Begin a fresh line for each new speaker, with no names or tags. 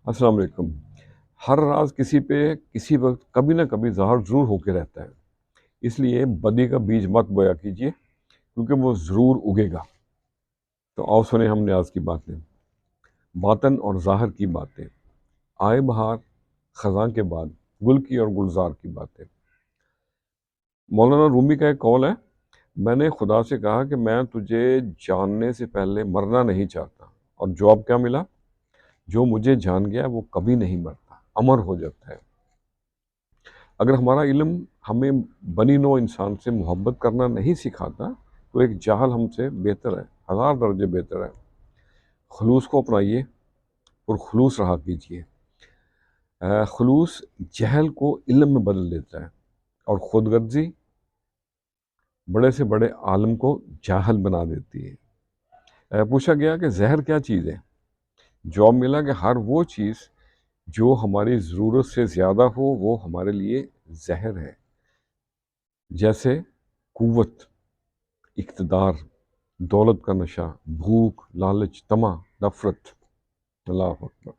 السلام علیکم۔ ہر راز کسی پہ کسی وقت کبھی نہ کبھی ظاہر ضرور ہو کے رہتا ہے، اس لیے بدی کا بیج مت بویا کیجیے کیونکہ وہ ضرور اگے گا۔ تو آؤ سنیں ہم نے آج کی باتیں، باطن اور ظاہر کی باتیں، آئے بہار خزاں کے بعد، گل کی اور گلزار کی باتیں۔ مولانا رومی کا ایک قول ہے، میں نے خدا سے کہا کہ میں تجھے جاننے سے پہلے مرنا نہیں چاہتا، اور جواب کیا ملا؟ جو مجھے جان گیا وہ کبھی نہیں مرتا، امر ہو جاتا ہے۔ اگر ہمارا علم ہمیں بنی نوع انسان سے محبت کرنا نہیں سکھاتا تو ایک جاہل ہم سے بہتر ہے، 1000 درجے بہتر ہے۔ خلوص کو اپنائیے اور خلوص رہا کیجیے۔ خلوص جہل کو علم میں بدل دیتا ہے، اور خود غرضی بڑے سے بڑے عالم کو جاہل بنا دیتی ہے۔ پوچھا گیا کہ زہر کیا چیز ہے؟ جواب ملا کہ ہر وہ چیز جو ہماری ضرورت سے زیادہ ہو وہ ہمارے لیے زہر ہے، جیسے قوت، اقتدار، دولت کا نشہ، بھوک، لالچ، طمع، نفرت۔ اللہ اکبر۔